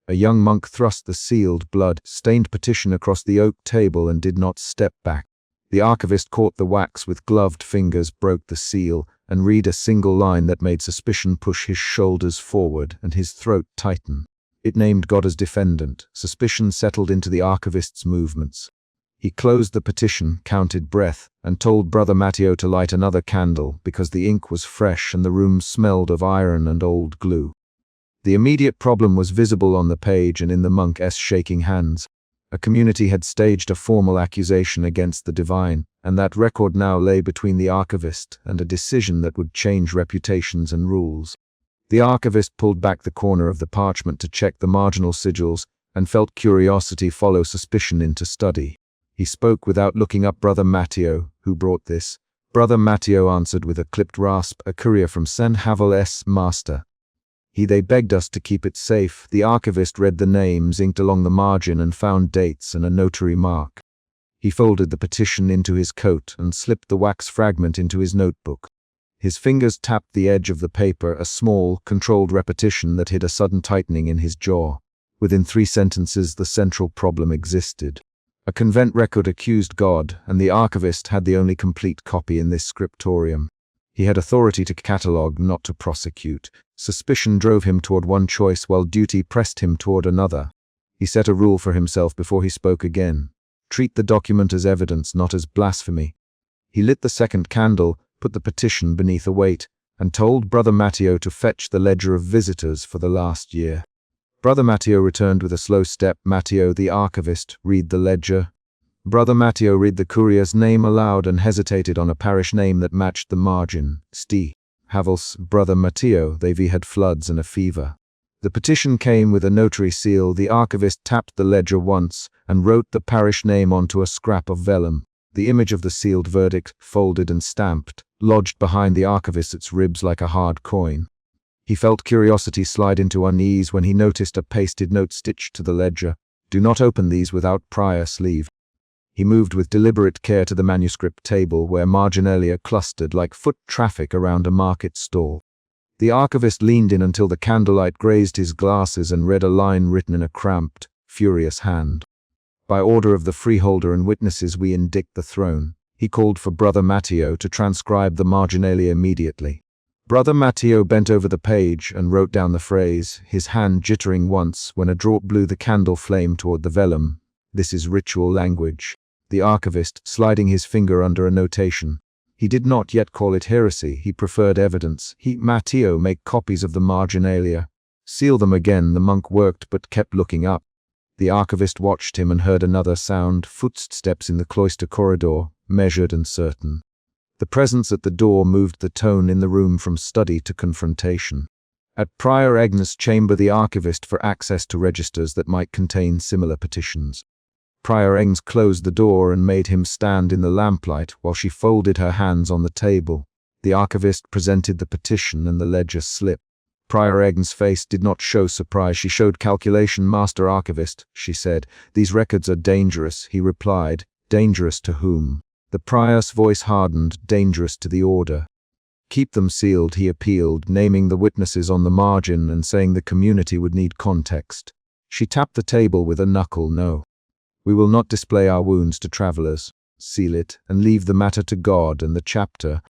A young monk thrust the sealed, blood-stained petition across the oak table and did not step back. The archivist caught the wax with gloved fingers, broke the seal, and read a single line that made suspicion push his shoulders forward and his throat tighten. It named God as defendant. Suspicion settled into the archivist's movements. He closed the petition, counted breath, and told Brother Matteo to light another candle because the ink was fresh and the room smelled of iron and old glue. The immediate problem was visible on the page and in the monk's shaking hands. A community had staged a formal accusation against the divine, and that record now lay between the archivist and a decision that would change reputations and rules. The archivist pulled back the corner of the parchment to check the marginal sigils and felt curiosity follow suspicion into study. He spoke without looking up. Brother Matteo, who brought this? Brother Matteo answered with a clipped rasp, a courier from San Havel's master. They begged us to keep it safe. The archivist read the names inked along the margin and found dates and a notary mark. He folded the petition into his coat and slipped the wax fragment into his notebook. His fingers tapped the edge of the paper, a small, controlled repetition that hid a sudden tightening in his jaw. Within 3 sentences, the central problem existed. A convent record accused God, and the archivist had the only complete copy in this scriptorium. He had authority to catalogue, not to prosecute. Suspicion drove him toward one choice, while duty pressed him toward another. He set a rule for himself before he spoke again. Treat the document as evidence, not as blasphemy. He lit the second candle, put the petition beneath a weight, and told Brother Matteo to fetch the ledger of visitors for the last year. Brother Matteo returned with a slow step. Matteo, the archivist, read the ledger. Brother Matteo read the courier's name aloud and hesitated on a parish name that matched the margin. St. Havel's. Brother Matteo, they had floods and a fever. The petition came with a notary seal. The archivist tapped the ledger once and wrote the parish name onto a scrap of vellum. The image of the sealed verdict, folded and stamped, lodged behind the archivist's ribs like a hard coin. He felt curiosity slide into unease when he noticed a pasted note stitched to the ledger. Do not open these without prior sleeve. He moved with deliberate care to the manuscript table where marginalia clustered like foot traffic around a market stall. The archivist leaned in until the candlelight grazed his glasses and read a line written in a cramped, furious hand. By order of the freeholder and witnesses we indict the throne. He called for Brother Matteo to transcribe the marginalia immediately. Brother Matteo bent over the page and wrote down the phrase, his hand jittering once when a draught blew the candle flame toward the vellum. This is ritual language. The archivist, sliding his finger under a notation. He did not yet call it heresy. He preferred evidence. Matteo, make copies of the marginalia. Seal them again. The monk worked but kept looking up. The archivist watched him and heard another sound, footsteps in the cloister corridor, measured and certain. The presence at the door moved the tone in the room from study to confrontation. At Prior Egnes's chamber, the archivist for access to registers that might contain similar petitions. Prior Egnes closed the door and made him stand in the lamplight while she folded her hands on the table. The archivist presented the petition and the ledger slip. Prior Egnes's face did not show surprise. She showed calculation. Master Archivist, she said, these records are dangerous. He replied, dangerous to whom? The prior's voice hardened, dangerous to the order. Keep them sealed, he appealed, naming the witnesses on the margin and saying the community would need context. She tapped the table with a knuckle. No. We will not display our wounds to travelers. Seal it and leave the matter to God and the chapter.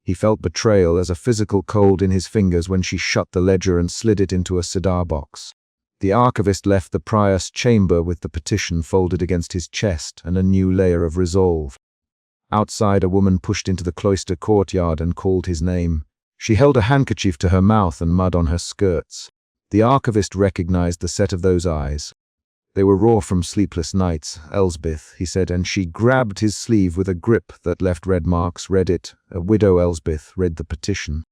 He felt betrayal as a physical cold in his fingers when she shut the ledger and slid it into a cedar box. The archivist left the prior's chamber with the petition folded against his chest and a new layer of resolve. Outside, a woman pushed into the cloister courtyard and called his name. She held a handkerchief to her mouth and mud on her skirts. The archivist recognized the set of those eyes. They were raw from sleepless nights. Elsbeth, he said, and she grabbed his sleeve with a grip that left red marks. Read it. A widow Elsbeth read the petition.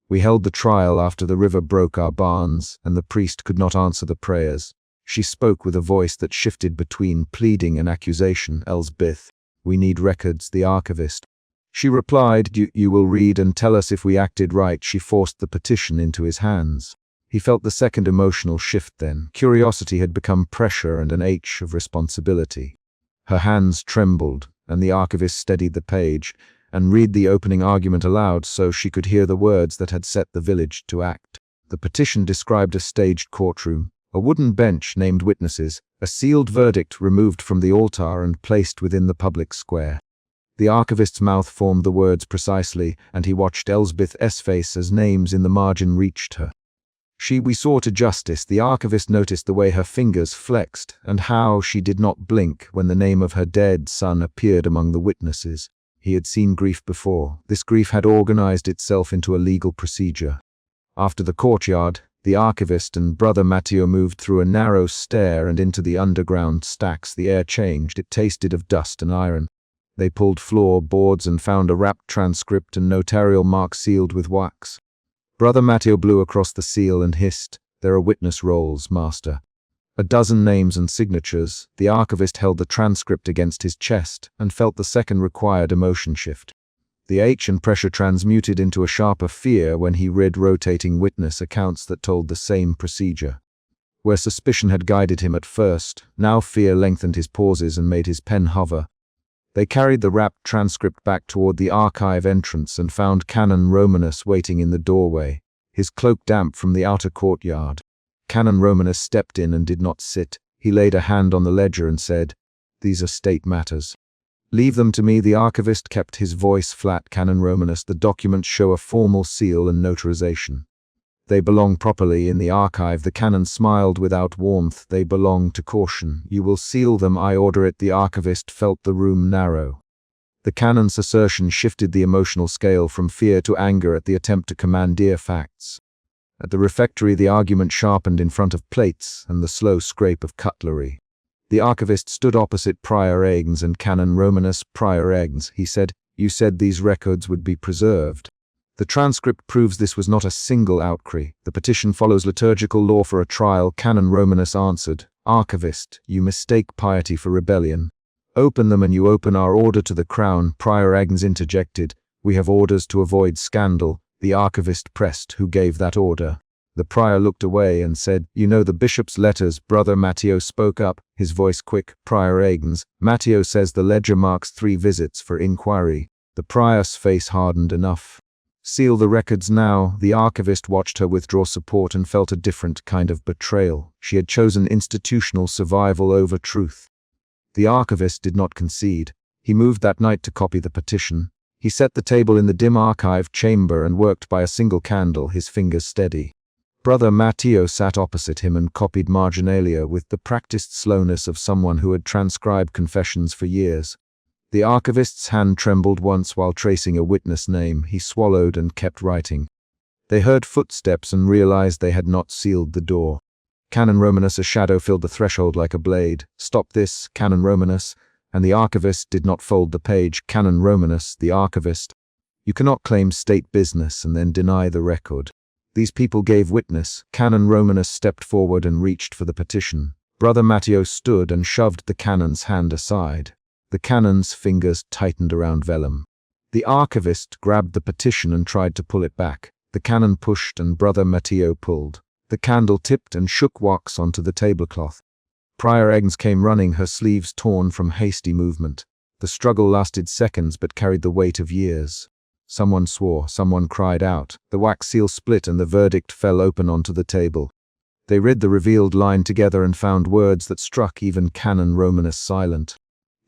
We held the trial after the river broke our barns, and the priest could not answer the prayers. She spoke with a voice that shifted between pleading and accusation. Elsbeth, we need records. The archivist. She replied, you will read and tell us if we acted right. She forced the petition into his hands. He felt the second emotional shift then. Curiosity had become pressure and an H of responsibility. Her hands trembled, and the archivist steadied the page and read the opening argument aloud so she could hear the words that had set the village to act. The petition described a staged courtroom, a wooden bench named witnesses, a sealed verdict removed from the altar and placed within the public square. The archivist's mouth formed the words precisely, and he watched Elsbeth's face as names in the margin reached her. We saw to justice. The archivist noticed the way her fingers flexed, and how she did not blink when the name of her dead son appeared among the witnesses. He had seen grief before. This grief had organized itself into a legal procedure. After the courtyard, the archivist and Brother Matteo moved through a narrow stair and into the underground stacks. The air changed. It tasted of dust and iron. They pulled floor boards and found a wrapped transcript and notarial mark sealed with wax. Brother Matteo blew across the seal and hissed, "There are witness rolls, master." A dozen names and signatures. The archivist held the transcript against his chest and felt the second required emotion shift. The H and pressure transmuted into a sharper fear when he read rotating witness accounts that told the same procedure. Where suspicion had guided him at first, now fear lengthened his pauses and made his pen hover. They carried the wrapped transcript back toward the archive entrance and found Canon Romanus waiting in the doorway, his cloak damp from the outer courtyard. Canon Romanus stepped in and did not sit. He laid a hand on the ledger and said, "These are state matters." "Leave them to me." The archivist kept his voice flat. "Canon Romanus, the documents show a formal seal and notarization. They belong properly in the archive." The canon smiled without warmth. "They belong to caution. You will seal them. I order it." The archivist felt the room narrow. The canon's assertion shifted the emotional scale from fear to anger at the attempt to commandeer facts. At the refectory, the argument sharpened in front of plates and the slow scrape of cutlery. The archivist stood opposite Prior Agnes and Canon Romanus. "Prior Agnes," he said, "you said these records would be preserved. The transcript proves this was not a single outcry. The petition follows liturgical law for a trial." Canon Romanus answered, "Archivist, you mistake piety for rebellion. Open them and you open our order to the crown." Prior Agnes interjected, "We have orders to avoid scandal." The archivist pressed, "Who gave that order?" The prior looked away and said, "You know the bishop's letters." Brother Matteo spoke up, his voice quick. "Prior Agnes, Matteo says the ledger marks 3 visits for inquiry." The prior's face hardened. "Enough. Seal the records now." The archivist watched her withdraw support and felt a different kind of betrayal. She had chosen institutional survival over truth. The archivist did not concede. He moved that night to copy the petition. He set the table in the dim archive chamber and worked by a single candle, his fingers steady. Brother Matteo sat opposite him and copied marginalia with the practiced slowness of someone who had transcribed confessions for years. The archivist's hand trembled once while tracing a witness name. He swallowed and kept writing. They heard footsteps and realized they had not sealed the door. Canon Romanus, a shadow filled the threshold like a blade. "Stop this, Canon Romanus." And the archivist did not fold the page. "Canon Romanus, the archivist, you cannot claim state business and then deny the record. These people gave witness." Canon Romanus stepped forward and reached for the petition. Brother Matteo stood and shoved the canon's hand aside. The canon's fingers tightened around vellum. The archivist grabbed the petition and tried to pull it back. The canon pushed and Brother Matteo pulled. The candle tipped and shook wax onto the tablecloth. Prior Agnes came running, her sleeves torn from hasty movement. The struggle lasted seconds but carried the weight of years. Someone swore, someone cried out. The wax seal split and the verdict fell open onto the table. They read the revealed line together and found words that struck even Canon Romanus silent.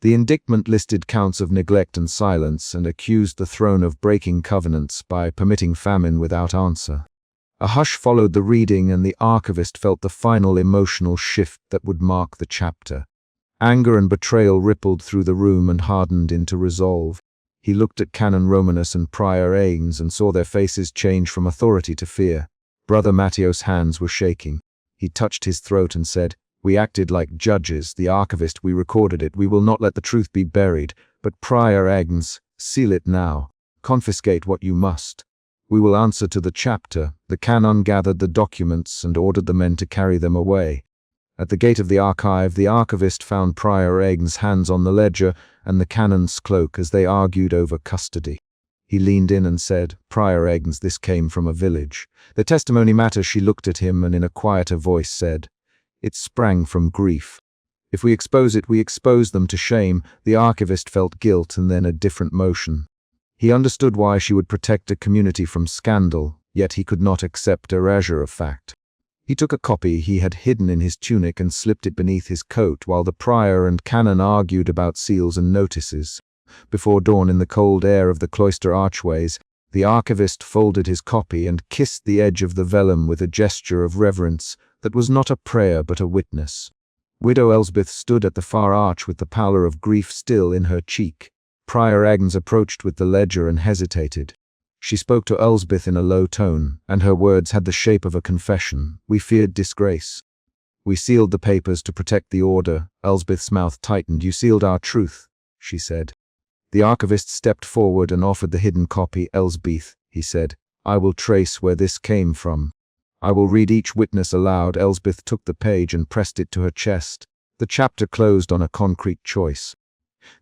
The indictment listed counts of neglect and silence and accused the throne of breaking covenants by permitting famine without answer. A hush followed the reading and the archivist felt the final emotional shift that would mark the chapter. Anger and betrayal rippled through the room and hardened into resolve. He looked at Canon Romanus and Prior Agnes and saw their faces change from authority to fear. Brother Matteo's hands were shaking. He touched his throat and said, "We acted like judges. The archivist, we recorded it. We will not let the truth be buried. But Prior Agnes, seal it now. Confiscate what you must. We will answer to the chapter." The canon gathered the documents and ordered the men to carry them away. At the gate of the archive, the archivist found Prior Agnes' hands on the ledger and the canon's cloak as they argued over custody. He leaned in and said, "Prior Agnes, this came from a village. The testimony matters." She looked at him and in a quieter voice said, "It sprang from grief. If we expose it, we expose them to shame." The archivist felt guilt and then a different motion. He understood why she would protect a community from scandal, yet he could not accept erasure of fact. He took a copy he had hidden in his tunic and slipped it beneath his coat while the prior and canon argued about seals and notices. Before dawn, in the cold air of the cloister archways, the archivist folded his copy and kissed the edge of the vellum with a gesture of reverence that was not a prayer but a witness. Widow Elsbeth stood at the far arch with the pallor of grief still in her cheek. Prior Agnes approached with the ledger and hesitated. She spoke to Elsbeth in a low tone, and her words had the shape of a confession. We feared disgrace. We sealed the papers to protect the order. Elsbeth's mouth tightened. You sealed our truth, she said. The archivist stepped forward and offered the hidden copy. Elsbeth, he said, I will trace where this came from. I will read each witness aloud. Elsbeth took the page and pressed it to her chest. The chapter closed on a concrete choice.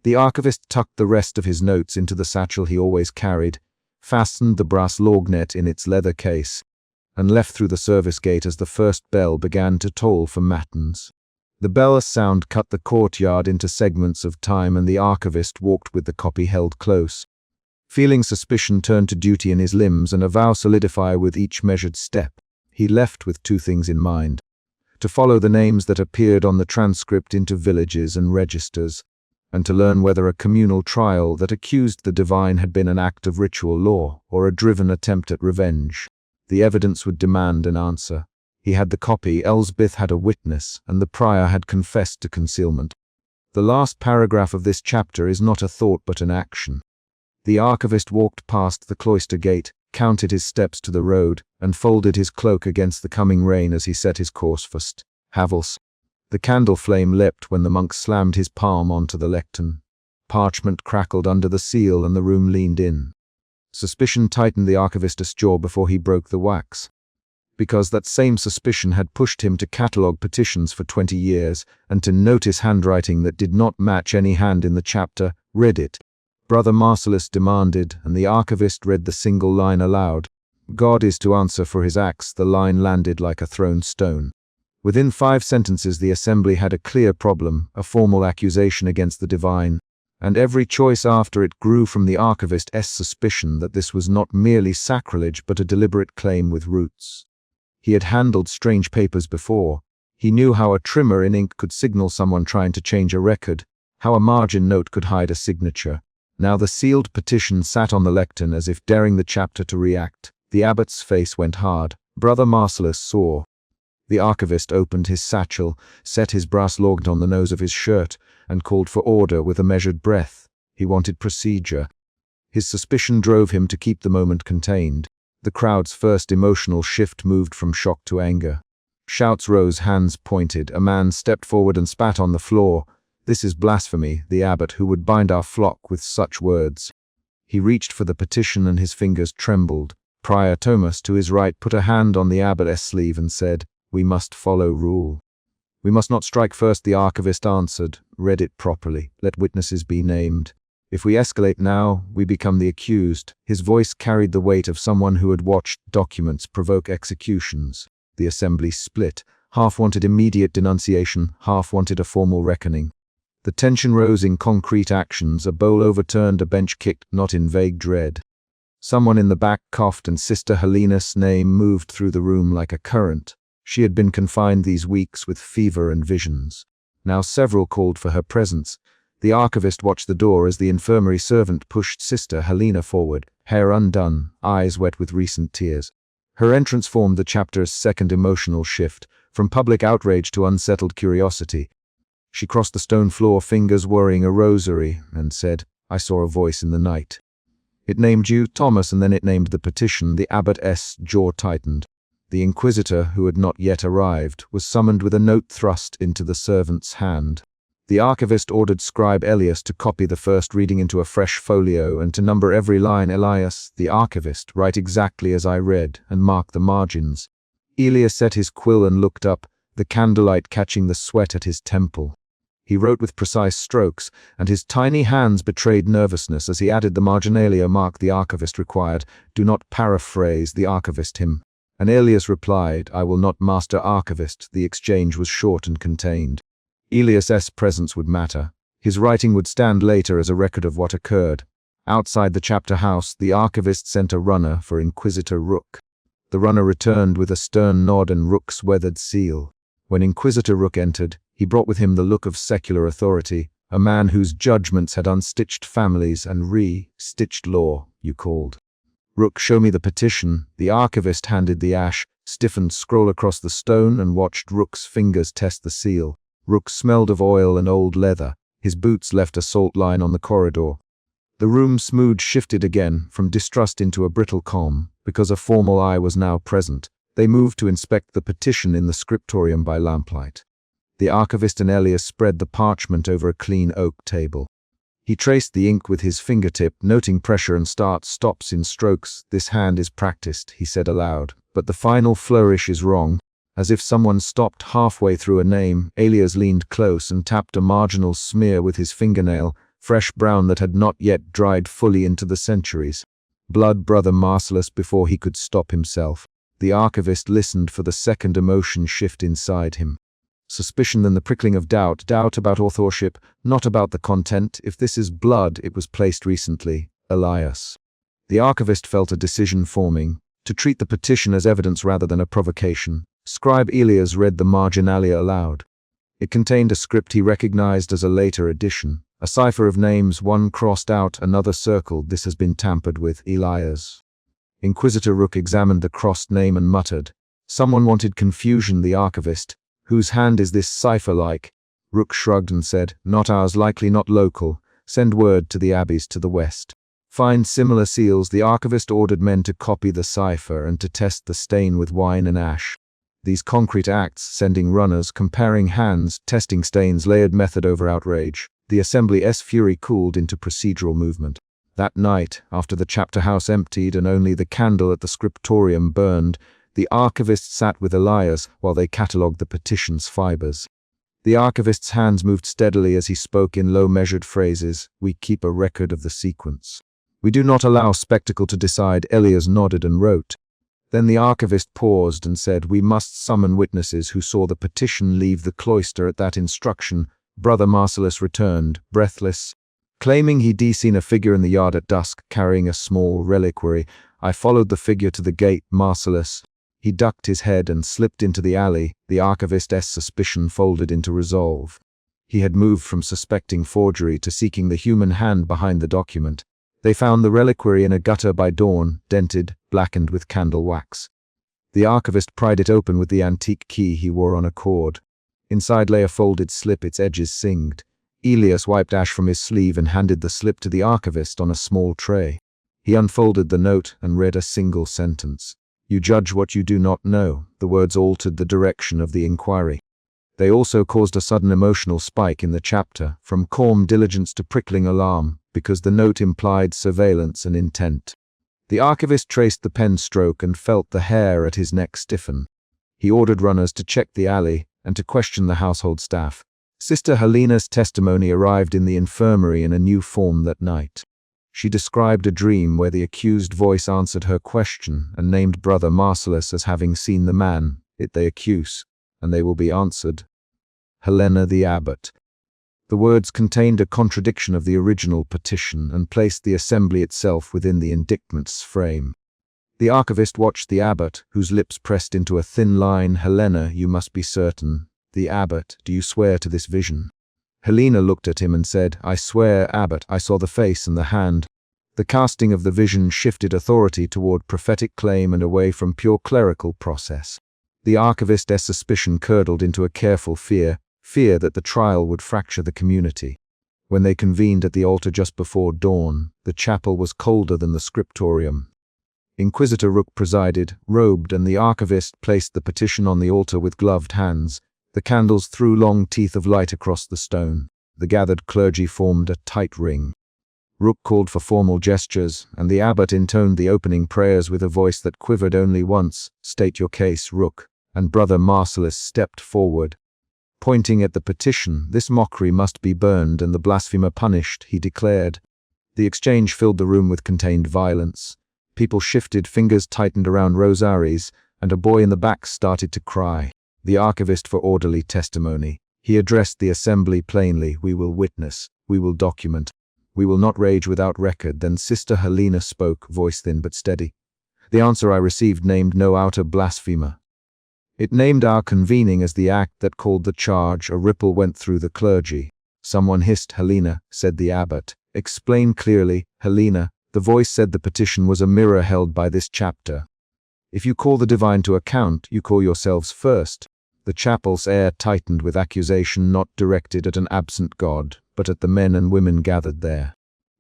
The archivist tucked the rest of his notes into the satchel he always carried, fastened the brass lorgnette in its leather case, and left through the service gate as the first bell began to toll for matins. The bell's sound cut the courtyard into segments of time, and the archivist walked with the copy held close. Feeling suspicion turn to duty in his limbs and a vow solidify with each measured step, he left with two things in mind: to follow the names that appeared on the transcript into villages and registers, and to learn whether a communal trial that accused the divine had been an act of ritual law or a driven attempt at revenge. The evidence would demand an answer. He had the copy, Elsbeth had a witness, and the prior had confessed to concealment. The last paragraph of this chapter is not a thought but an action. The archivist walked past the cloister gate, counted his steps to the road, and folded his cloak against the coming rain as he set his course for St. Havels. The candle flame leapt when the monk slammed his palm onto the lectern. Parchment crackled under the seal and the room leaned in. Suspicion tightened the archivist's jaw before he broke the wax. Because that same suspicion had pushed him to catalogue petitions for 20 years and to notice handwriting that did not match any hand in the chapter. Read it, Brother Marcellus demanded, and the archivist read the single line aloud. God is to answer for his acts. The line landed like a thrown stone. Within 5 sentences the assembly had a clear problem, a formal accusation against the divine, and every choice after it grew from the archivist's suspicion that this was not merely sacrilege but a deliberate claim with roots. He had handled strange papers before. He knew how a trimmer in ink could signal someone trying to change a record, how a margin note could hide a signature. Now the sealed petition sat on the lectern as if daring the chapter to react. The abbot's face went hard. Brother Marcellus saw. The archivist opened his satchel, set his brass lorgnette on the nose of his shirt, and called for order with a measured breath. He wanted procedure. His suspicion drove him to keep the moment contained. The crowd's first emotional shift moved from shock to anger. Shouts rose, hands pointed. A man stepped forward and spat on the floor. This is blasphemy, the abbot who would bind our flock with such words. He reached for the petition and his fingers trembled. Prior Thomas, to his right, put a hand on the abbot's sleeve and said, We must follow rule. We must not strike first, the archivist answered. Read it properly. Let witnesses be named. If we escalate now, we become the accused. His voice carried the weight of someone who had watched documents provoke executions. The assembly split. Half wanted immediate denunciation, half wanted a formal reckoning. The tension rose in concrete actions. A bowl overturned, a bench kicked, not in vague dread. Someone in the back coughed and Sister Helena's name moved through the room like a current. She had been confined these weeks with fever and visions. Now several called for her presence. The archivist watched the door as the infirmary servant pushed Sister Helena forward, hair undone, eyes wet with recent tears. Her entrance formed the chapter's second emotional shift, from public outrage to unsettled curiosity. She crossed the stone floor, fingers worrying a rosary, and said, I saw a voice in the night. It named you, Thomas, and then it named the petition. The abbot's jaw tightened. The inquisitor, who had not yet arrived, was summoned with a note thrust into the servant's hand. The archivist ordered scribe Elias to copy the first reading into a fresh folio and to number every line. Elias, the archivist, write exactly as I read, and mark the margins. Elias set his quill and looked up, the candlelight catching the sweat at his temple. He wrote with precise strokes, and his tiny hands betrayed nervousness as he added the marginalia mark the archivist required. Do not paraphrase, the archivist him. And Elias replied, I will not, master archivist. The exchange was short and contained. Elias's presence would matter. His writing would stand later as a record of what occurred. Outside the chapter house, the archivist sent a runner for Inquisitor Rook. The runner returned with a stern nod and Rook's weathered seal. When Inquisitor Rook entered, he brought with him the look of secular authority, a man whose judgments had unstitched families and re-stitched law, you called. Rook, show me the petition. The archivist handed the ash, stiffened scroll across the stone and watched Rook's fingers test the seal. Rook smelled of oil and old leather. His boots left a salt line on the corridor. The room's mood shifted again, from distrust into a brittle calm, because a formal eye was now present. They moved to inspect the petition in the scriptorium by lamplight. The archivist and Elias spread the parchment over a clean oak table. He traced the ink with his fingertip, noting pressure and start-stops in strokes. This hand is practiced, he said aloud, but the final flourish is wrong. As if someone stopped halfway through a name, Elias leaned close and tapped a marginal smear with his fingernail, fresh brown that had not yet dried fully into the centuries. Blood Brother Marcellus before he could stop himself. The archivist listened for the second emotion shift inside him. Suspicion, then the prickling of doubt about authorship, not about the content. If this is blood, it was placed recently. Elias. The archivist felt a decision forming, to treat the petition as evidence rather than a provocation. Scribe Elias read the marginalia aloud. It contained a script he recognized as a later addition. A cipher of names, one crossed out, another circled. This has been tampered with, Elias. Inquisitor Rook examined the crossed name and muttered. Someone wanted confusion. The archivist. Whose hand is this cipher like? Rook shrugged and said, not ours, likely not local. Send word to the abbeys to the west. Find similar seals. The archivist ordered men to copy the cipher and to test the stain with wine and ash. These concrete acts, sending runners, comparing hands, testing stains, layered method over outrage. The assembly's fury cooled into procedural movement. That night, after the chapter house emptied and only the candle at the scriptorium burned, the archivist sat with Elias while they catalogued the petition's fibers. The archivist's hands moved steadily as he spoke in low measured phrases. We keep a record of the sequence. We do not allow spectacle to decide. Elias nodded and wrote. Then the archivist paused and said, we must summon witnesses who saw the petition leave the cloister at that instruction. Brother Marcellus returned, breathless, claiming he'd seen a figure in the yard at dusk, carrying a small reliquary. I followed the figure to the gate, Marcellus. He ducked his head and slipped into the alley. The archivist's suspicion folded into resolve. He had moved from suspecting forgery to seeking the human hand behind the document. They found the reliquary in a gutter by dawn, dented, blackened with candle wax. The archivist pried it open with the antique key he wore on a cord. Inside lay a folded slip, its edges singed. Elias wiped ash from his sleeve and handed the slip to the archivist on a small tray. He unfolded the note and read a single sentence. You judge what you do not know. The words altered the direction of the inquiry. They also caused a sudden emotional spike in the chapter, from calm diligence to prickling alarm, because the note implied surveillance and intent. The archivist traced the pen stroke and felt the hair at his neck stiffen. He ordered runners to check the alley and to question the household staff. Sister Helena's testimony arrived in the infirmary in a new form that night. She described a dream where the accused voice answered her question and named Brother Marcellus as having seen the man they accuse, and they will be answered. Helena the abbot. The words contained a contradiction of the original petition and placed the assembly itself within the indictment's frame. The archivist watched the abbot, whose lips pressed into a thin line. Helena, you must be certain. The abbot, do you swear to this vision? Helena looked at him and said, I swear, abbot, I saw the face and the hand. The casting of the vision shifted authority toward prophetic claim and away from pure clerical process. The archivist's suspicion curdled into a careful fear that the trial would fracture the community. When they convened at the altar just before dawn, the chapel was colder than the scriptorium. Inquisitor Rook presided, robed, and the archivist placed the petition on the altar with gloved hands. The candles threw long teeth of light across the stone. The gathered clergy formed a tight ring. Rook called for formal gestures, and the abbot intoned the opening prayers with a voice that quivered only once. State your case, Rook. And Brother Marcellus stepped forward. Pointing at the petition, this mockery must be burned and the blasphemer punished, he declared. The exchange filled the room with contained violence. People shifted, fingers tightened around rosaries, and a boy in the back started to cry. The archivist for orderly testimony. He addressed the assembly plainly. We will witness. We will document. We will not rage without record. Then Sister Helena spoke, voice thin but steady. The answer I received named no outer blasphemer. It named our convening as the act that called the charge. A ripple went through the clergy. Someone hissed, "Helena," said the abbot. "Explain clearly, Helena." The voice said the petition was a mirror held by this chapter. "If you call the divine to account, you call yourselves first." The chapel's air tightened with accusation not directed at an absent God, but at the men and women gathered there.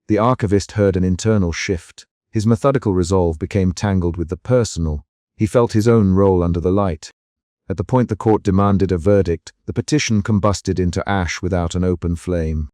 The archivist heard an internal shift. His methodical resolve became tangled with the personal. He felt his own role under the light. At the point the court demanded a verdict, the petition combusted into ash without an open flame.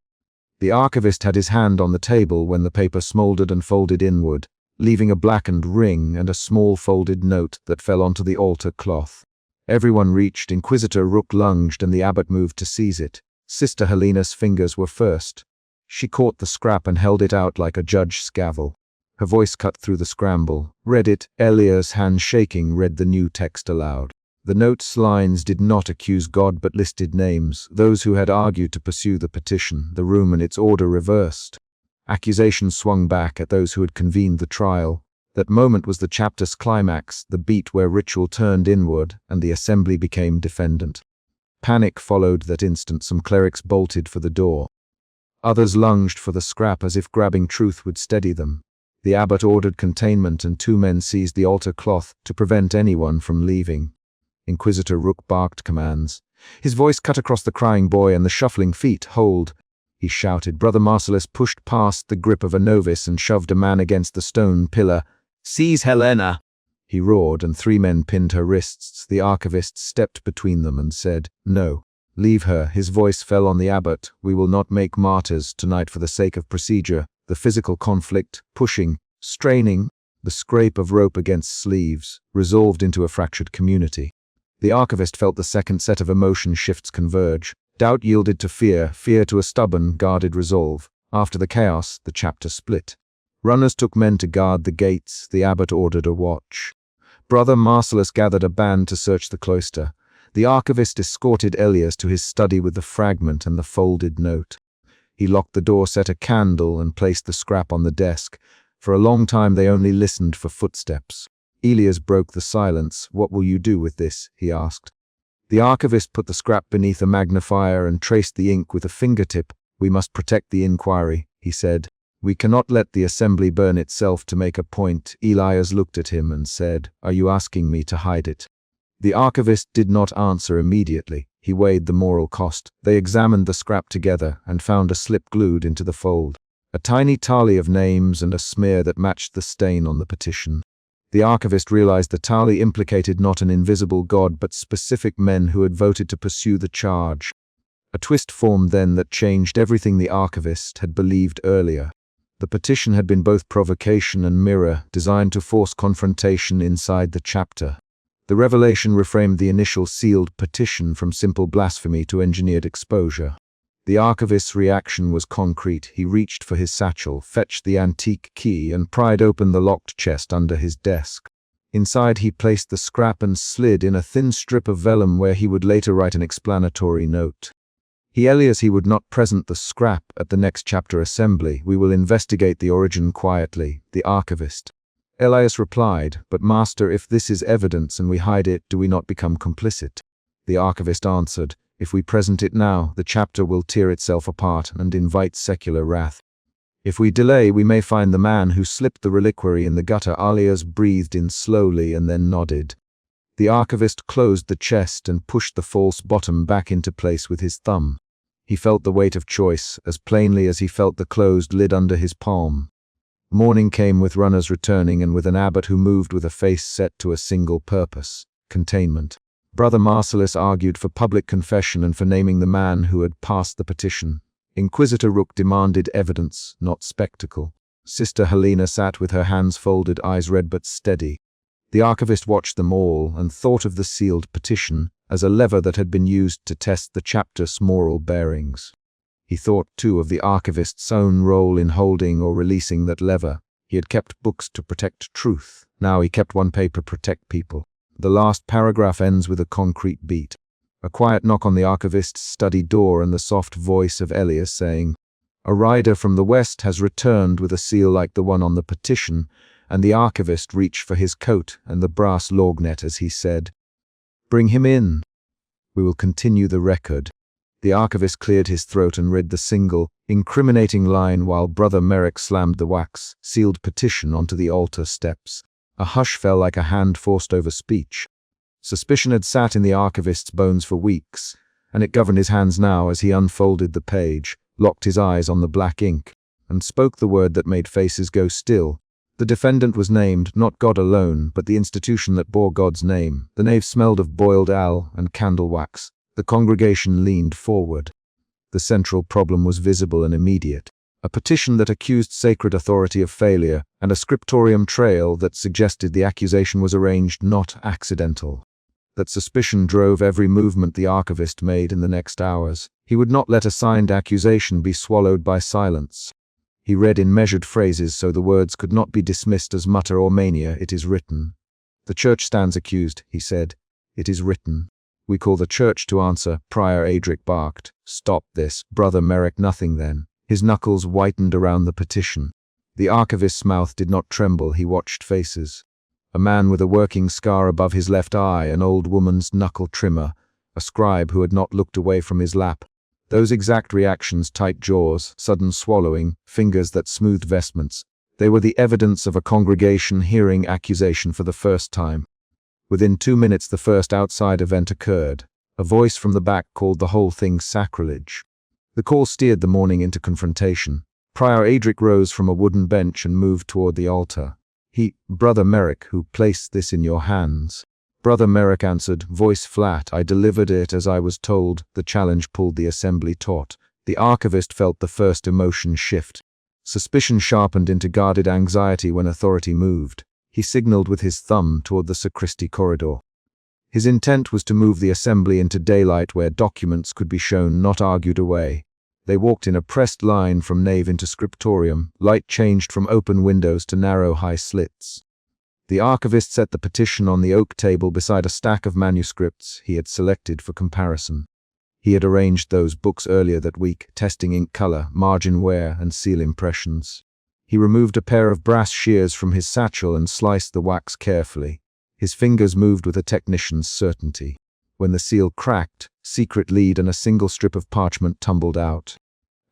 The archivist had his hand on the table when the paper smoldered and folded inward, leaving a blackened ring and a small folded note that fell onto the altar cloth. Everyone reached. Inquisitor Rook lunged and the abbot moved to seize it. Sister Helena's fingers were first. She caught the scrap and held it out like a judge's gavel. Her voice cut through the scramble. "Read it." Elia's hand shaking read the new text aloud. The note's lines did not accuse God but listed names, those who had argued to pursue the petition, the room and its order reversed. Accusations swung back at those who had convened the trial. That moment was the chapter's climax, the beat where ritual turned inward and the assembly became defendant. Panic followed that instant. Some clerics bolted for the door. Others lunged for the scrap as if grabbing truth would steady them. The abbot ordered containment and 2 men seized the altar cloth to prevent anyone from leaving. Inquisitor Rook barked commands. His voice cut across the crying boy and the shuffling feet. "Hold," he shouted. Brother Marcellus pushed past the grip of a novice and shoved a man against the stone pillar. "Seize Helena," he roared, and 3 men pinned her wrists. The archivist stepped between them and said, "No, leave her." His voice fell on the abbot. "We will not make martyrs tonight for the sake of procedure." The physical conflict, pushing, straining, the scrape of rope against sleeves, resolved into a fractured community. The archivist felt the second set of emotion shifts converge. Doubt yielded to fear, fear to a stubborn, guarded resolve. After the chaos, the chapter split. Runners took men to guard the gates. The abbot ordered a watch. Brother Marcellus gathered a band to search the cloister. The archivist escorted Elias to his study with the fragment and the folded note. He locked the door, set a candle, and placed the scrap on the desk. For a long time they only listened for footsteps. Elias broke the silence. "What will you do with this?" he asked. The archivist put the scrap beneath a magnifier and traced the ink with a fingertip. "We must protect the inquiry," he said. "We cannot let the assembly burn itself to make a point." Elias looked at him and said, "Are you asking me to hide it?" The archivist did not answer immediately. He weighed the moral cost. They examined the scrap together and found a slip glued into the fold. A tiny tally of names and a smear that matched the stain on the petition. The archivist realized the tally implicated not an invisible God but specific men who had voted to pursue the charge. A twist formed then that changed everything the archivist had believed earlier. The petition had been both provocation and mirror, designed to force confrontation inside the chapter. The revelation reframed the initial sealed petition from simple blasphemy to engineered exposure. The archivist's reaction was concrete. He reached for his satchel, fetched the antique key, and pried open the locked chest under his desk. Inside he placed the scrap and slid in a thin strip of vellum where he would later write an explanatory note. He would not present the scrap at the next chapter assembly. "We will investigate the origin quietly." The archivist. Elias replied, "But master, if this is evidence and we hide it, do we not become complicit?" The archivist answered, "If we present it now, the chapter will tear itself apart and invite secular wrath. If we delay, we may find the man who slipped the reliquary in the gutter." Elias breathed in slowly and then nodded. The archivist closed the chest and pushed the false bottom back into place with his thumb. He felt the weight of choice as plainly as he felt the closed lid under his palm. Morning came with runners returning and with an abbot who moved with a face set to a single purpose: containment. Brother Marcellus argued for public confession and for naming the man who had passed the petition. Inquisitor Rook demanded evidence, not spectacle. Sister Helena sat with her hands folded, eyes red but steady. The archivist watched them all and thought of the sealed petition as a lever that had been used to test the chapter's moral bearings. He thought, too, of the archivist's own role in holding or releasing that lever. He had kept books to protect truth. Now he kept one paper to protect people. The last paragraph ends with a concrete beat. A quiet knock on the archivist's study door and the soft voice of Elias saying, "A rider from the west has returned with a seal like the one on the petition, and the archivist reached for his coat and the brass lorgnette as he said, "Bring him in. We will continue the record." The archivist cleared his throat and read the single, incriminating line while Brother Merrick slammed the wax-sealed petition onto the altar steps. A hush fell like a hand forced over speech. Suspicion had sat in the archivist's bones for weeks, and it governed his hands now as he unfolded the page, locked his eyes on the black ink, and spoke the word that made faces go still. The defendant was named, not God alone, but the institution that bore God's name. The nave smelled of boiled ale and candle wax. The congregation leaned forward. The central problem was visible and immediate. A petition that accused sacred authority of failure, and a scriptorium trail that suggested the accusation was arranged, not accidental. That suspicion drove every movement the archivist made in the next hours. He would not let a signed accusation be swallowed by silence. He read in measured phrases so the words could not be dismissed as mutter or mania. "It is written. The church stands accused," he said. "It is written. We call the church to answer." Prior Adric barked. "Stop this." Brother Merrick, "Nothing then." His knuckles whitened around the petition. The archivist's mouth did not tremble. He watched faces. A man with a working scar above his left eye, an old woman's knuckle trimmer, a scribe who had not looked away from his lap. Those exact reactions, tight jaws, sudden swallowing, fingers that smoothed vestments, they were the evidence of a congregation hearing accusation for the first time. Within 2 minutes the first outside event occurred. A voice from the back called the whole thing sacrilege. The call steered the morning into confrontation. Prior Adric rose from a wooden bench and moved toward the altar. "Brother Merrick, who placed this in your hands?" Brother Merrick answered, voice flat, "I delivered it as I was told." The challenge pulled the assembly taut. The archivist felt the first emotion shift. Suspicion sharpened into guarded anxiety when authority moved. He signaled with his thumb toward the sacristy corridor. His intent was to move the assembly into daylight where documents could be shown, not argued away. They walked in a pressed line from nave into scriptorium. Light changed from open windows to narrow high slits. The archivist set the petition on the oak table beside a stack of manuscripts he had selected for comparison. He had arranged those books earlier that week, testing ink color, margin wear, and seal impressions. He removed a pair of brass shears from his satchel and sliced the wax carefully. His fingers moved with a technician's certainty. When the seal cracked, secret lead and a single strip of parchment tumbled out.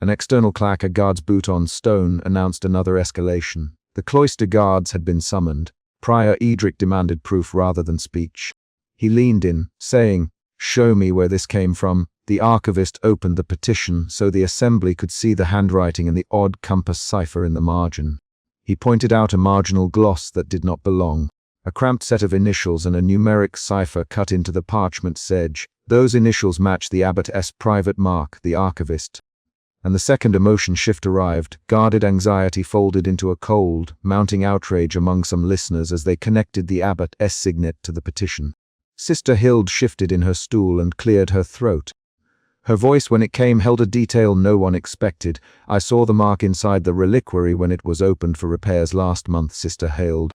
An external clack, a guard's boot on stone, announced another escalation. The cloister guards had been summoned. Prior Edric demanded proof rather than speech. He leaned in, saying, "Show me where this came from." The archivist opened the petition so the assembly could see the handwriting and the odd compass cipher in the margin. He pointed out a marginal gloss that did not belong. A cramped set of initials and a numeric cipher cut into the parchment's edge. Those initials matched the abbot's private mark, the archivist. And the second emotion shift arrived. Guarded anxiety folded into a cold, mounting outrage among some listeners as they connected the abbot's signet to the petition. Sister Hild shifted in her stool and cleared her throat. Her voice, when it came, held a detail no one expected. "I saw the mark inside the reliquary when it was opened for repairs last month, Sister Hild.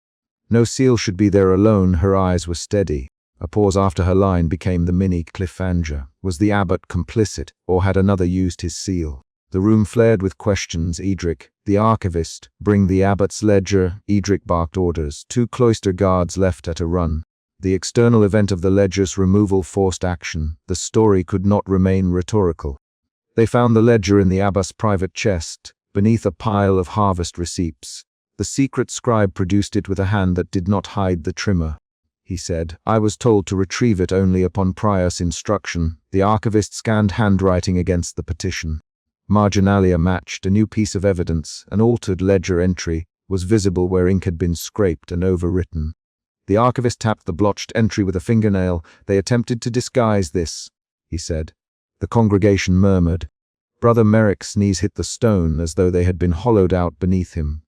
No seal should be there alone." Her eyes were steady. A pause after her line became the mini cliffhanger. Was the abbot complicit, or had another used his seal? The room flared with questions. "Edric, the archivist, bring the abbot's ledger." Edric barked orders. 2 cloister guards left at a run. The external event of the ledger's removal forced action. The story could not remain rhetorical. They found the ledger in the abbot's private chest, beneath a pile of harvest receipts. The secret scribe produced it with a hand that did not hide the trimmer. He said, "I was told to retrieve it only upon Prior's instruction." The archivist scanned handwriting against the petition. Marginalia matched. A new piece of evidence, an altered ledger entry, was visible where ink had been scraped and overwritten. The archivist tapped the blotched entry with a fingernail. "They attempted to disguise this," he said. The congregation murmured. Brother Merrick's knees hit the stone as though they had been hollowed out beneath him.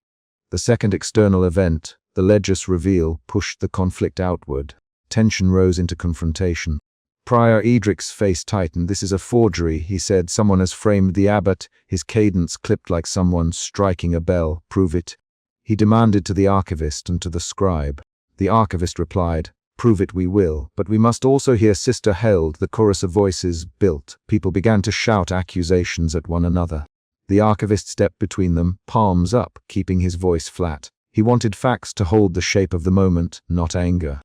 The second external event, the ledger's reveal, pushed the conflict outward. Tension rose into confrontation. Prior Edric's face tightened. "This is a forgery," he said. "Someone has framed the abbot." His cadence clipped like someone striking a bell. "Prove it," he demanded to the archivist and to the scribe. The archivist replied, "Prove it we will, but we must also hear Sister Hild." The chorus of voices built. People began to shout accusations at one another. The archivist stepped between them, palms up, keeping his voice flat. He wanted facts to hold the shape of the moment, not anger.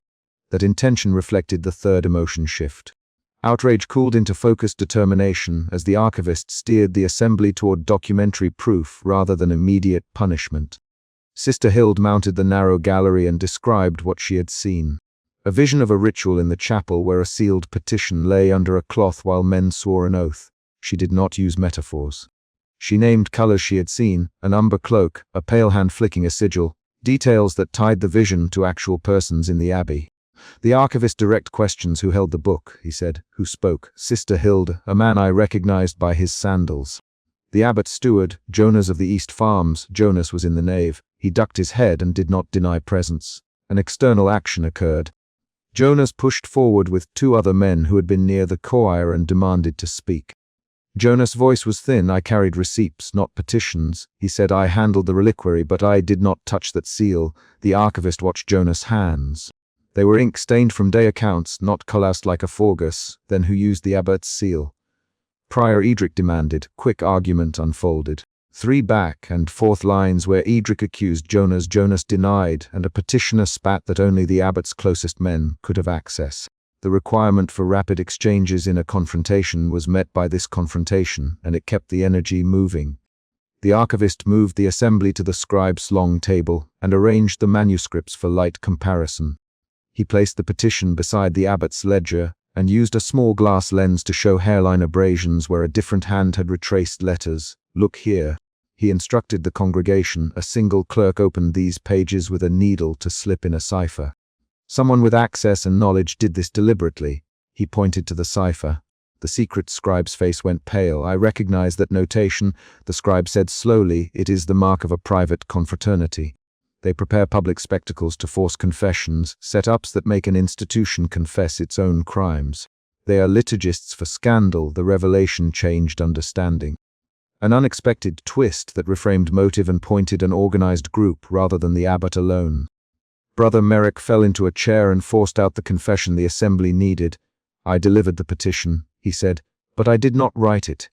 That intention reflected the third emotion shift. Outrage cooled into focused determination as the archivist steered the assembly toward documentary proof rather than immediate punishment. Sister Hild mounted the narrow gallery and described what she had seen. A vision of a ritual in the chapel where a sealed petition lay under a cloth while men swore an oath. She did not use metaphors. She named colors she had seen, an umber cloak, a pale hand flicking a sigil, details that tied the vision to actual persons in the abbey. The archivist direct questions who held the book, he said. Who spoke? Sister Hild, a man I recognized by his sandals. The abbot's steward, Jonas of the East Farms. Jonas was in the nave. He ducked his head and did not deny presence. An external action occurred. Jonas pushed forward with two other men who had been near the choir and demanded to speak. Jonas' voice was thin. I carried receipts, not petitions. He said I handled the reliquary, but I did not touch that seal. The archivist watched Jonas' hands. They were ink-stained from day accounts, not coalesced like a forgus. Then who used the abbot's seal? Prior Edric demanded. Quick argument unfolded. 3 back and forth lines where Edric accused Jonas, Jonas denied, and a petitioner spat that only the abbot's closest men could have access. The requirement for rapid exchanges in a confrontation was met by this confrontation, and it kept the energy moving. The archivist moved the assembly to the scribe's long table and arranged the manuscripts for light comparison. He placed the petition beside the abbot's ledger and used a small glass lens to show hairline abrasions where a different hand had retraced letters. Look here. He instructed the congregation. A single clerk opened these pages with a needle to slip in a cipher. Someone with access and knowledge did this deliberately. He pointed to the cipher. The secret scribe's face went pale. I recognize that notation, the scribe said slowly. It is the mark of a private confraternity. They prepare public spectacles to force confessions, set-ups that make an institution confess its own crimes. They are liturgists for scandal. The revelation changed understanding. An unexpected twist that reframed motive and pointed an organized group rather than the abbot alone. Brother Merrick fell into a chair and forced out the confession the assembly needed. I delivered the petition, he said, but I did not write it.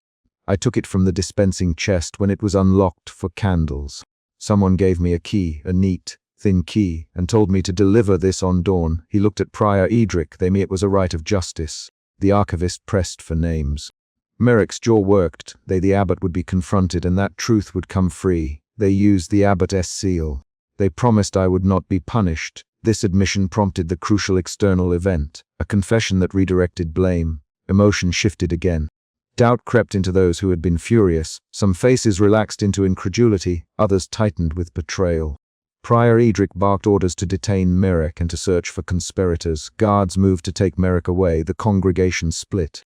I took it from the dispensing chest when it was unlocked for candles. Someone gave me a key, a neat, thin key, and told me to deliver this on dawn. He looked at Prior Edric. It was a right of justice. The archivist pressed for names. Merrick's jaw worked. The abbot would be confronted and that truth would come free. They used the abbot's seal. They promised I would not be punished. This admission prompted the crucial external event, a confession that redirected blame. Emotion shifted again. Doubt crept into those who had been furious. Some faces relaxed into incredulity, others tightened with betrayal. Prior Edric barked orders to detain Merrick and to search for conspirators. Guards moved to take Merrick away. The congregation split.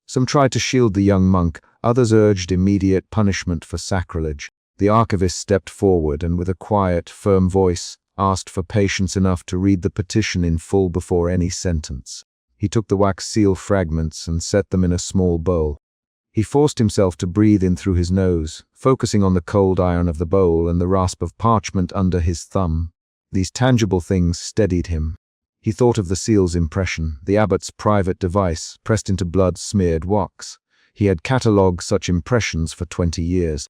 Some tried to shield the young monk, others urged immediate punishment for sacrilege. The archivist stepped forward and with a quiet, firm voice, asked for patience enough to read the petition in full before any sentence. He took the wax seal fragments and set them in a small bowl. He forced himself to breathe in through his nose, focusing on the cold iron of the bowl and the rasp of parchment under his thumb. These tangible things steadied him. He thought of the seal's impression, the abbot's private device, pressed into blood-smeared wax. He had catalogued such impressions for 20 years.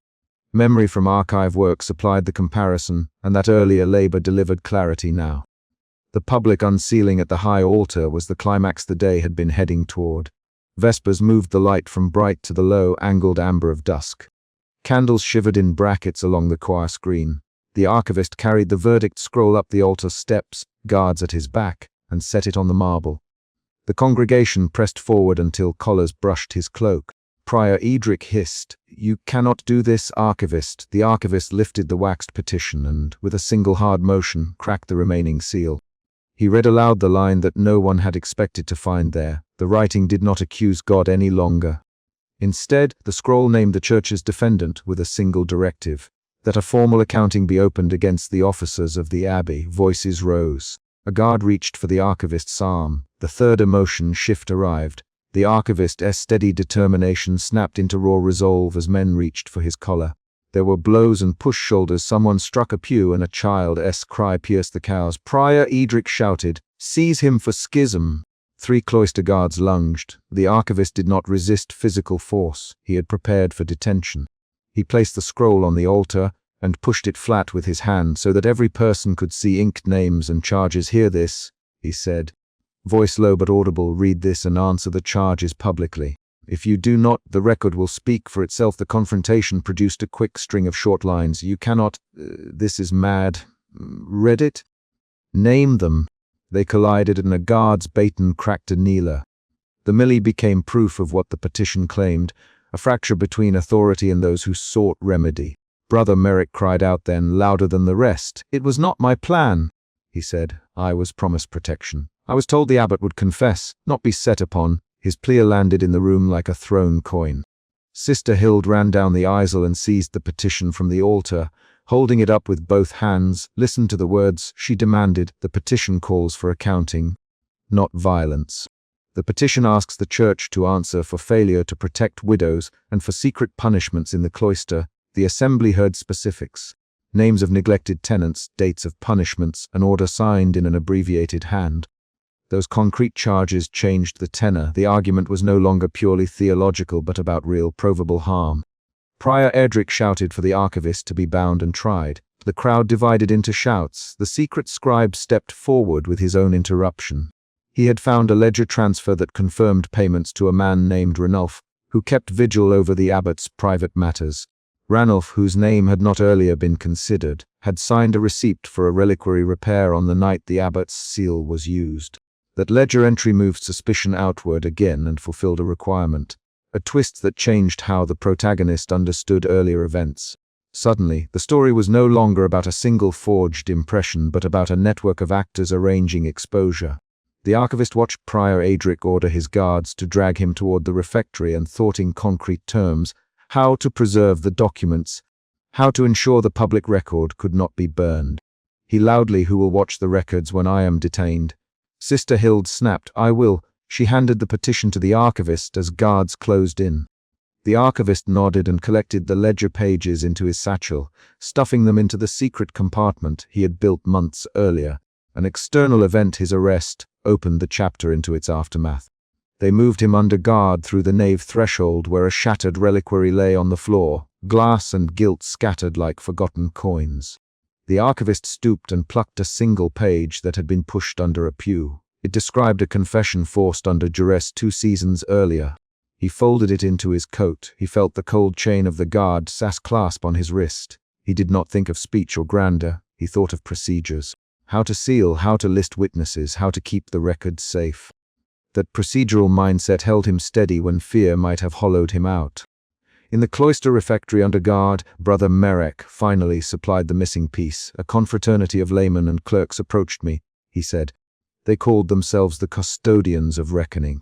Memory from archive work supplied the comparison, and that earlier labor delivered clarity now. The public unsealing at the high altar was the climax the day had been heading toward. Vespers moved the light from bright to the low, angled amber of dusk. Candles shivered in brackets along the choir screen. The archivist carried the verdict scroll up the altar steps, guards at his back, and set it on the marble. The congregation pressed forward until collars brushed his cloak. Prior Edric hissed, "You cannot do this, archivist." The archivist lifted the waxed petition and, with a single hard motion, cracked the remaining seal. He read aloud the line that no one had expected to find there. The writing did not accuse God any longer. Instead, the scroll named the church's defendant with a single directive, that a formal accounting be opened against the officers of the abbey. Voices rose. A guard reached for the archivist's arm. The third emotion shift arrived. The archivist's steady determination snapped into raw resolve as men reached for his collar. There were blows and push shoulders. Someone struck a pew and a child's cry pierced the cows. Prior Edric shouted, "Seize him for schism." 3 cloister guards lunged. The archivist did not resist physical force. He had prepared for detention. He placed the scroll on the altar and pushed it flat with his hand so that every person could see inked names and charges. "Hear this," he said. Voice low but audible, "Read this and answer the charges publicly. If you do not, the record will speak for itself." The confrontation produced a quick string of short lines. "You cannot, this is mad." "Read it?" "Name them." They collided and a guard's baton cracked a kneeler. The millie became proof of what the petition claimed, a fracture between authority and those who sought remedy. Brother Merrick cried out then, louder than the rest. "It was not my plan," he said. "I was promised protection. I was told the abbot would confess, not be set upon." His plea landed in the room like a thrown coin. Sister Hild ran down the aisle and seized the petition from the altar, holding it up with both hands. "Listen to the words," she demanded. "The petition calls for accounting, not violence. The petition asks the church to answer for failure to protect widows and for secret punishments in the cloister." The assembly heard specifics: names of neglected tenants, dates of punishments, an order signed in an abbreviated hand. Those concrete charges changed the tenor. The argument was no longer purely theological but about real, provable harm. Prior Edric shouted for the archivist to be bound and tried. The crowd divided into shouts. The secret scribe stepped forward with his own interruption. He had found a ledger transfer that confirmed payments to a man named Ranulph, who kept vigil over the abbot's private matters. Ranulph, whose name had not earlier been considered, had signed a receipt for a reliquary repair on the night the abbot's seal was used. That ledger entry moved suspicion outward again and fulfilled a requirement, a twist that changed how the protagonist understood earlier events. Suddenly, the story was no longer about a single forged impression but about a network of actors arranging exposure. The archivist watched Prior Edric order his guards to drag him toward the refectory and thought in concrete terms: how to preserve the documents, how to ensure the public record could not be burned. He loudly, "Who will watch the records when I am detained?" Sister Hild snapped, "I will." She handed the petition to the archivist as guards closed in. The archivist nodded and collected the ledger pages into his satchel, stuffing them into the secret compartment he had built months earlier. An external event, his arrest, opened the chapter into its aftermath. They moved him under guard through the nave threshold where a shattered reliquary lay on the floor, glass and gilt scattered like forgotten coins. The archivist stooped and plucked a single page that had been pushed under a pew. It described a confession forced under duress 2 seasons earlier. He folded it into his coat. He felt the cold chain of the guard's clasp on his wrist. He did not think of speech or grandeur. He thought of procedures. How to seal, how to list witnesses, how to keep the record safe. That procedural mindset held him steady when fear might have hollowed him out. In the cloister refectory under guard, Brother Merrick finally supplied the missing piece. "A confraternity of laymen and clerks approached me," he said. "They called themselves the custodians of reckoning.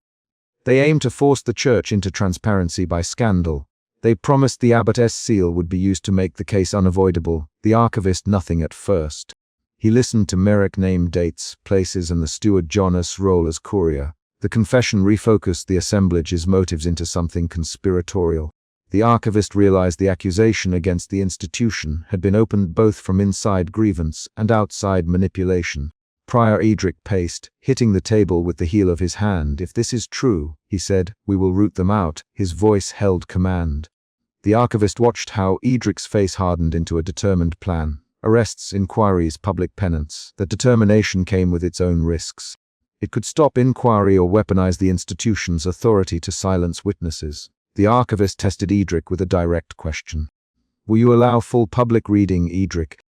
They aimed to force the church into transparency by scandal. They promised the abbot's seal would be used to make the case unavoidable." The archivist nothing at first. He listened to Merrick name dates, places, and the steward Jonas' role as courier. The confession refocused the assemblage's motives into something conspiratorial. The archivist realized the accusation against the institution had been opened both from inside grievance and outside manipulation. Prior Edric paced, hitting the table with the heel of his hand. "If this is true," he said, "we will root them out." His voice held command. The archivist watched how Edric's face hardened into a determined plan. Arrests, inquiries, public penance. That determination came with its own risks. It could stop inquiry or weaponize the institution's authority to silence witnesses. The archivist tested Edric with a direct question. "Will you allow full public reading, Edric?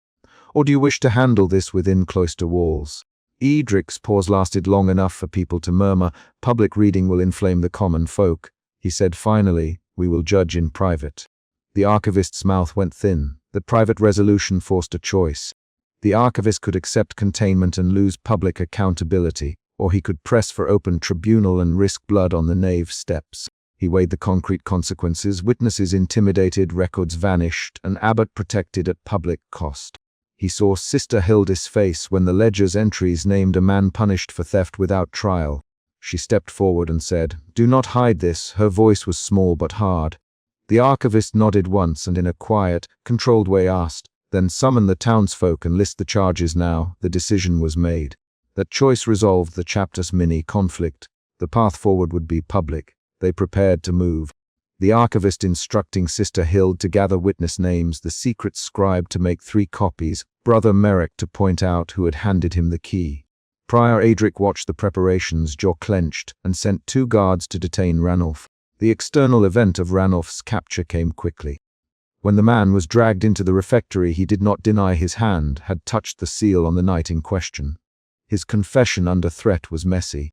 Or do you wish to handle this within cloister walls?" Edric's pause lasted long enough for people to murmur, "Public reading will inflame the common folk." He said finally, "We will judge in private." The archivist's mouth went thin. The private resolution forced a choice. The archivist could accept containment and lose public accountability, or he could press for open tribunal and risk blood on the nave steps. He weighed the concrete consequences: witnesses intimidated, records vanished, an abbot protected at public cost. He saw Sister Hilda's face when the ledger's entries named a man punished for theft without trial. She stepped forward and said, "Do not hide this." Her voice was small but hard. The archivist nodded once and in a quiet, controlled way asked, "Then summon the townsfolk and list the charges now." The decision was made. That choice resolved the chapter's mini-conflict. The path forward would be public. They prepared to move. The archivist instructing Sister Hild to gather witness names, the secret scribe to make 3 copies, Brother Merrick to point out who had handed him the key. Prior Adric watched the preparations, jaw clenched, and sent 2 guards to detain Ranulph. The external event of Ranulph's capture came quickly. When the man was dragged into the refectory, he did not deny his hand had touched the seal on the night in question. His confession under threat was messy.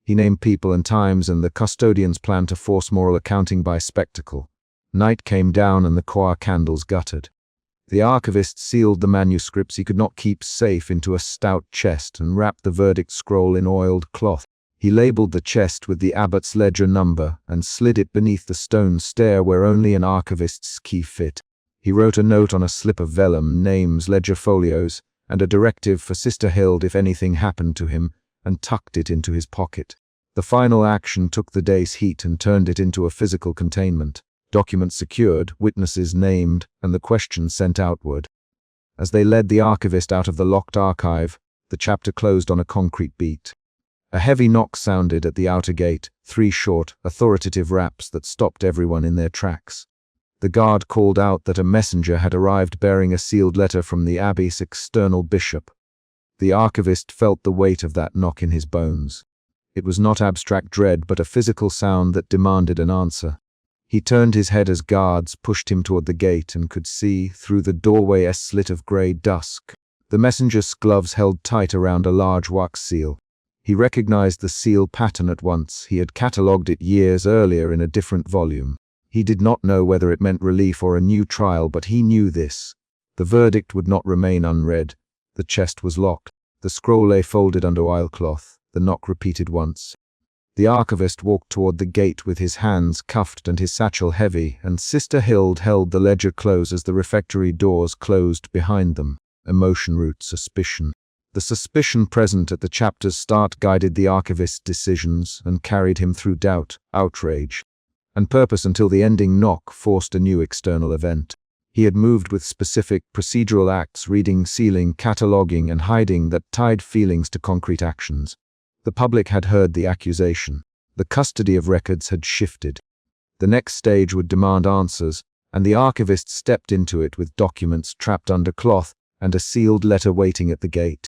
He named people and times, and the custodians planned to force moral accounting by spectacle. Night came down and the choir candles guttered. The archivist sealed the manuscripts he could not keep safe into a stout chest and wrapped the verdict scroll in oiled cloth. He labeled the chest with the abbot's ledger number and slid it beneath the stone stair where only an archivist's key fit. He wrote a note on a slip of vellum, names, ledger folios, and a directive for Sister Hild if anything happened to him, and tucked it into his pocket. The final action took the day's heat and turned it into a physical containment. Documents secured, witnesses named, and the questions sent outward. As they led the archivist out of the locked archive, the chapter closed on a concrete beat. A heavy knock sounded at the outer gate, 3 short, authoritative raps that stopped everyone in their tracks. The guard called out that a messenger had arrived bearing a sealed letter from the abbey's external bishop. The archivist felt the weight of that knock in his bones. It was not abstract dread, but a physical sound that demanded an answer. He turned his head as guards pushed him toward the gate and could see, through the doorway, a slit of grey dusk. The messenger's gloves held tight around a large wax seal. He recognized the seal pattern at once. He had catalogued it years earlier in a different volume. He did not know whether it meant relief or a new trial, but he knew this. The verdict would not remain unread. The chest was locked. The scroll lay folded under oilcloth. The knock repeated once. The archivist walked toward the gate with his hands cuffed and his satchel heavy, and Sister Hild held the ledger close as the refectory doors closed behind them. Emotion root suspicion. The suspicion present at the chapter's start guided the archivist's decisions and carried him through doubt, outrage, and purpose until the ending knock forced a new external event. He had moved with specific procedural acts, reading, sealing, cataloging, and hiding, that tied feelings to concrete actions. The public had heard the accusation. The custody of records had shifted. The next stage would demand answers, and the archivist stepped into it with documents trapped under cloth and a sealed letter waiting at the gate.